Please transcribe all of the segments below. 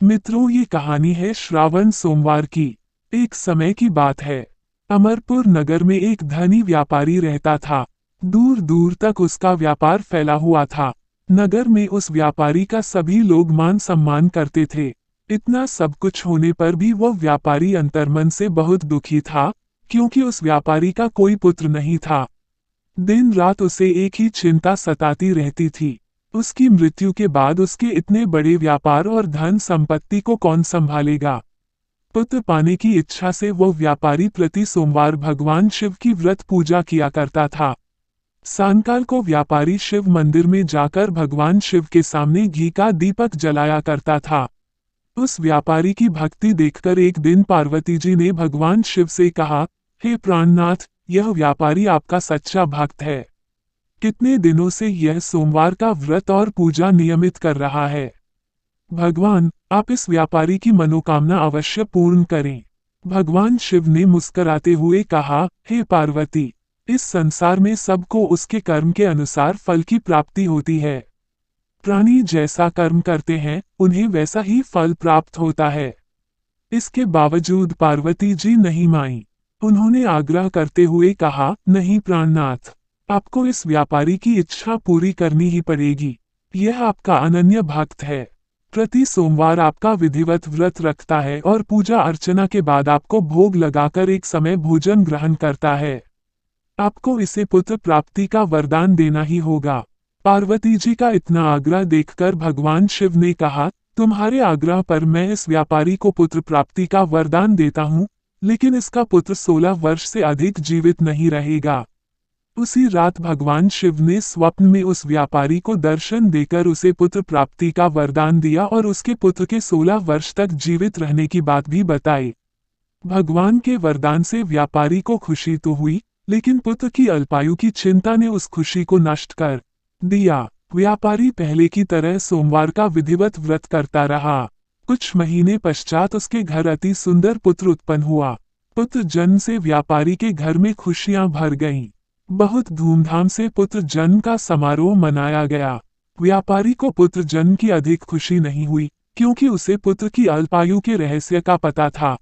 मित्रों, ये कहानी है श्रावण सोमवार की। एक समय की बात है। अमरपुर नगर में एक धनी व्यापारी रहता था। दूर दूर तक उसका व्यापार फैला हुआ था। नगर में उस व्यापारी का सभी लोग मान सम्मान करते थे। इतना सब कुछ होने पर भी वो व्यापारी अंतर्मन से बहुत दुखी था, क्योंकि उस व्यापारी का कोई पुत्र नहीं था। दिन रात उसे एक ही चिंता सताती रहती थी। उसकी मृत्यु के बाद उसके इतने बड़े व्यापार और धन संपत्ति को कौन संभालेगा। पुत्र पाने की इच्छा से वो व्यापारी प्रति सोमवार भगवान शिव की व्रत पूजा किया करता था। सायंकाल को व्यापारी शिव मंदिर में जाकर भगवान शिव के सामने घी का दीपक जलाया करता था। उस व्यापारी की भक्ति देखकर एक दिन पार्वती जी ने भगवान शिव से कहा, हे प्राणनाथ, यह व्यापारी आपका सच्चा भक्त है। कितने दिनों से यह सोमवार का व्रत और पूजा नियमित कर रहा है। भगवान, आप इस व्यापारी की मनोकामना अवश्य पूर्ण करें। भगवान शिव ने मुस्कुराते हुए कहा, हे पार्वती, इस संसार में सबको उसके कर्म के अनुसार फल की प्राप्ति होती है। प्राणी जैसा कर्म करते हैं, उन्हें वैसा ही फल प्राप्त होता है। इसके बावजूद पार्वती जी नहीं मानी। उन्होंने आग्रह करते हुए कहा, नहीं प्राणनाथ, आपको इस व्यापारी की इच्छा पूरी करनी ही पड़ेगी। यह आपका अनन्य भक्त है। प्रति सोमवार आपका विधिवत व्रत रखता है और पूजा अर्चना के बाद आपको भोग लगाकर एक समय भोजन ग्रहण करता है। आपको इसे पुत्र प्राप्ति का वरदान देना ही होगा। पार्वती जी का इतना आग्रह देखकर भगवान शिव ने कहा, तुम्हारे आग्रह पर मैं इस व्यापारी को पुत्र प्राप्ति का वरदान देता हूँ, लेकिन इसका पुत्र 16 वर्ष से अधिक जीवित नहीं रहेगा। उसी रात भगवान शिव ने स्वप्न में उस व्यापारी को दर्शन देकर उसे पुत्र प्राप्ति का वरदान दिया और उसके पुत्र के 16 वर्ष तक जीवित रहने की बात भी बताई। भगवान के वरदान से व्यापारी को खुशी तो हुई, लेकिन पुत्र की अल्पायु की चिंता ने उस खुशी को नष्ट कर दिया। व्यापारी पहले की तरह सोमवार का विधिवत व्रत करता रहा। कुछ महीने पश्चात उसके घर अति सुंदर पुत्र उत्पन्न हुआ। पुत्र जन्म से व्यापारी के घर में खुशियां भर गईं। बहुत धूमधाम से पुत्र जन्म का समारोह मनाया गया। व्यापारी को पुत्र जन्म की अधिक खुशी नहीं हुई, क्योंकि उसे पुत्र की अल्पायु के रहस्य का पता था।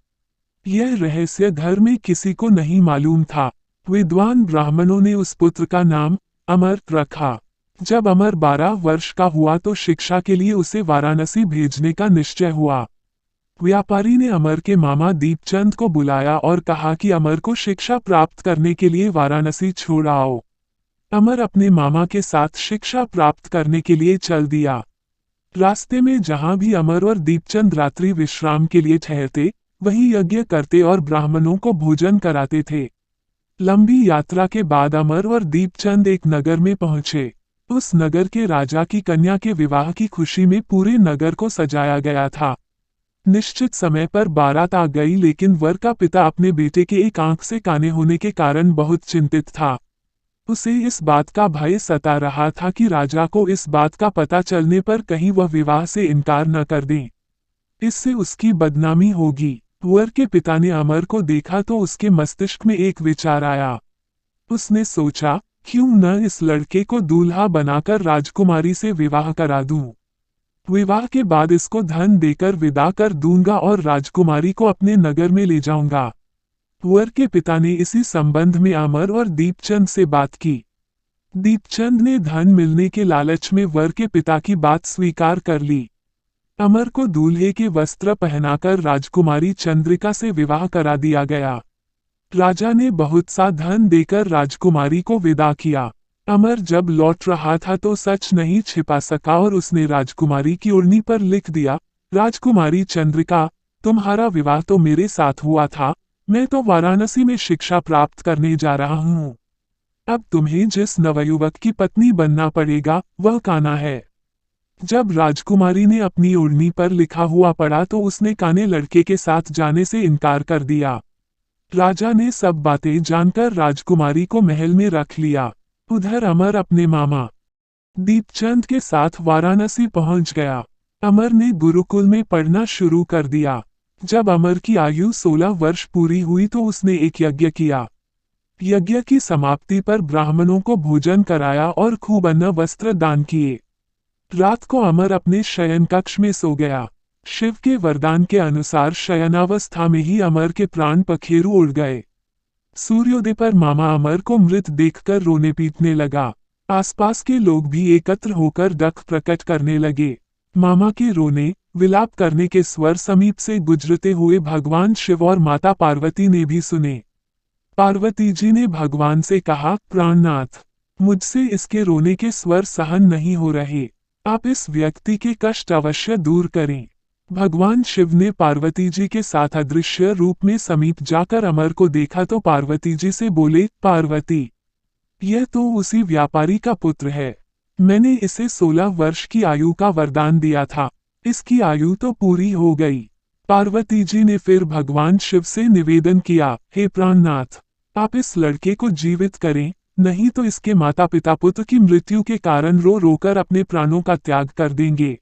यह रहस्य घर में किसी को नहीं मालूम था। विद्वान ब्राह्मणों ने उस पुत्र का नाम अमर रखा। जब अमर 12 वर्ष का हुआ तो शिक्षा के लिए उसे वाराणसी भेजने का निश्चय हुआ। व्यापारी ने अमर के मामा दीपचंद को बुलाया और कहा कि अमर को शिक्षा प्राप्त करने के लिए वाराणसी छोड़ आओ। अमर अपने मामा के साथ शिक्षा प्राप्त करने के लिए चल दिया। रास्ते में जहां भी अमर और दीपचंद रात्रि विश्राम के लिए ठहरते, वहीं यज्ञ करते और ब्राह्मणों को भोजन कराते थे। लंबी यात्रा के बाद अमर और दीपचंद एक नगर में पहुंचे। उस नगर के राजा की कन्या के विवाह की खुशी में पूरे नगर को सजाया गया था। निश्चित समय पर बारात आ गई, लेकिन वर का पिता अपने बेटे के एक आंख से काने होने के कारण बहुत चिंतित था। उसे इस बात का भय सता रहा था कि राजा को इस बात का पता चलने पर कहीं वह विवाह से इनकार न कर दे। इससे उसकी बदनामी होगी। वर के पिता ने अमर को देखा तो उसके मस्तिष्क में एक विचार आया। उसने सोचा, क्यों न इस लड़के को दूल्हा बनाकर राजकुमारी से विवाह करा दूं। विवाह के बाद इसको धन देकर विदा कर दूंगा और राजकुमारी को अपने नगर में ले जाऊंगा। वर के पिता ने इसी संबंध में अमर और दीपचंद से बात की। दीपचंद ने धन मिलने के लालच में वर के पिता की बात स्वीकार कर ली। अमर को दूल्हे के वस्त्र पहनाकर राजकुमारी चंद्रिका से विवाह करा दिया गया। राजा ने बहुत सा धन देकर राजकुमारी को विदा किया। अमर जब लौट रहा था तो सच नहीं छिपा सका और उसने राजकुमारी की ओढ़नी पर लिख दिया, राजकुमारी चंद्रिका, तुम्हारा विवाह तो मेरे साथ हुआ था, मैं तो वाराणसी में शिक्षा प्राप्त करने जा रहा हूँ। अब तुम्हें जिस नवयुवक की पत्नी बनना पड़ेगा वह कान्हा है। जब राजकुमारी ने अपनी ओढ़नी पर लिखा हुआ पढ़ा तो उसने काने लड़के के साथ जाने से इनकार कर दिया। राजा ने सब बातें जानकर राजकुमारी को महल में रख लिया। उधर अमर अपने मामा दीपचंद के साथ वाराणसी पहुंच गया। अमर ने गुरुकुल में पढ़ना शुरू कर दिया। जब अमर की आयु 16 वर्ष पूरी हुई तो उसने एक यज्ञ किया। यज्ञ की समाप्ति पर ब्राह्मणों को भोजन कराया और खूब अन्न वस्त्र दान किए। रात को अमर अपने शयन कक्ष में सो गया। शिव के वरदान के अनुसार शयनावस्था में ही अमर के प्राण पखेरु उड़ गए। सूर्योदय पर मामा अमर को मृत देखकर रोने पीटने लगा। आसपास के लोग भी एकत्र होकर दुख प्रकट करने लगे। मामा के रोने विलाप करने के स्वर समीप से गुजरते हुए भगवान शिव और माता पार्वती ने भी सुने। पार्वती जी ने भगवान से कहा, प्राणनाथ, मुझसे इसके रोने के स्वर सहन नहीं हो रहे, आप इस व्यक्ति के कष्ट अवश्य दूर करें। भगवान शिव ने पार्वती जी के साथ अदृश्य रूप में समीप जाकर अमर को देखा तो पार्वती जी से बोले, पार्वती, यह तो उसी व्यापारी का पुत्र है। मैंने इसे 16 वर्ष की आयु का वरदान दिया था, इसकी आयु तो पूरी हो गई। पार्वती जी ने फिर भगवान शिव से निवेदन किया, हे प्राणनाथ, आप इस लड़के को जीवित करें, नहीं तो इसके माता पिता पुत्र की मृत्यु के कारण रो रोकर अपने प्राणों का त्याग कर देंगे।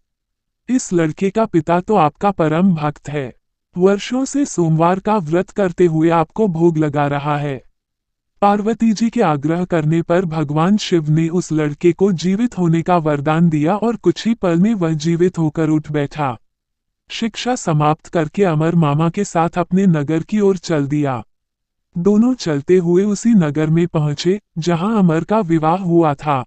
इस लड़के का पिता तो आपका परम भक्त है, वर्षों से सोमवार का व्रत करते हुए आपको भोग लगा रहा है। पार्वती जी के आग्रह करने पर भगवान शिव ने उस लड़के को जीवित होने का वरदान दिया और कुछ ही पल में वह जीवित होकर उठ बैठा। शिक्षा समाप्त करके अमर मामा के साथ अपने नगर की ओर चल दिया। दोनों चलते हुए उसी नगर में पहुंचे जहां अमर का विवाह हुआ था।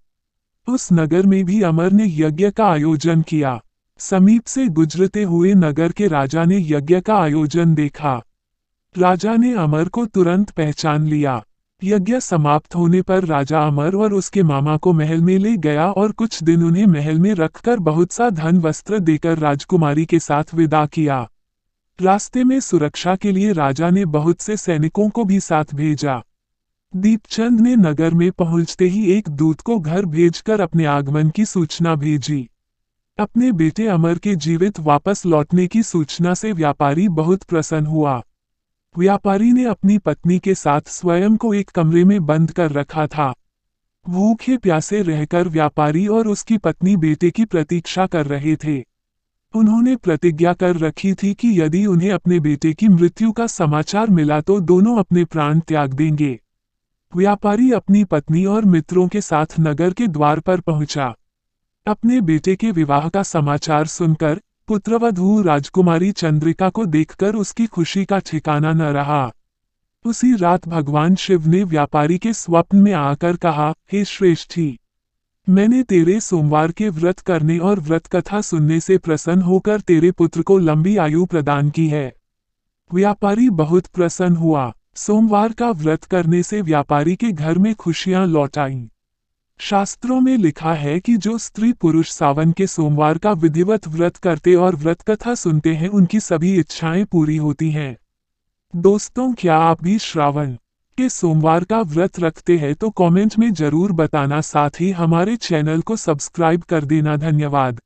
उस नगर में भी अमर ने यज्ञ का आयोजन किया। समीप से गुजरते हुए नगर के राजा ने यज्ञ का आयोजन देखा। राजा ने अमर को तुरंत पहचान लिया। यज्ञ समाप्त होने पर राजा अमर और उसके मामा को महल में ले गया और कुछ दिन उन्हें महल में रखकर बहुत सा धन वस्त्र देकर राजकुमारी के साथ विदा किया। रास्ते में सुरक्षा के लिए राजा ने बहुत से सैनिकों को भी साथ भेजा। दीपचंद ने नगर में पहुंचते ही एक दूत को घर भेजकर अपने आगमन की सूचना भेजी। अपने बेटे अमर के जीवित वापस लौटने की सूचना से व्यापारी बहुत प्रसन्न हुआ। व्यापारी ने अपनी पत्नी के साथ स्वयं को एक कमरे में बंद कर रखा था। भूखे प्यासे रहकर व्यापारी और उसकी पत्नी बेटे की प्रतीक्षा कर रहे थे। उन्होंने प्रतिज्ञा कर रखी थी कि यदि उन्हें अपने बेटे की मृत्यु का समाचार मिला तो दोनों अपने प्राण त्याग देंगे। व्यापारी अपनी पत्नी और मित्रों के साथ नगर के द्वार पर पहुंचा। अपने बेटे के विवाह का समाचार सुनकर पुत्रवधू राजकुमारी चंद्रिका को देखकर उसकी खुशी का ठिकाना न रहा। उसी रात भगवान शिव ने व्यापारी के स्वप्न में आकर कहा, हे श्रेष्ठी, मैंने तेरे सोमवार के व्रत करने और व्रत कथा सुनने से प्रसन्न होकर तेरे पुत्र को लंबी आयु प्रदान की है। व्यापारी बहुत प्रसन्न हुआ। सोमवार का व्रत करने से व्यापारी के घर में खुशियां लौट आईं। शास्त्रों में लिखा है कि जो स्त्री पुरुष सावन के सोमवार का विधिवत व्रत करते और व्रत कथा सुनते हैं उनकी सभी इच्छाएं पूरी होती हैं। दोस्तों, क्या आप भी श्रावण के सोमवार का व्रत रखते हैं तो कमेंट में जरूर बताना, साथ ही हमारे चैनल को सब्सक्राइब कर देना। धन्यवाद।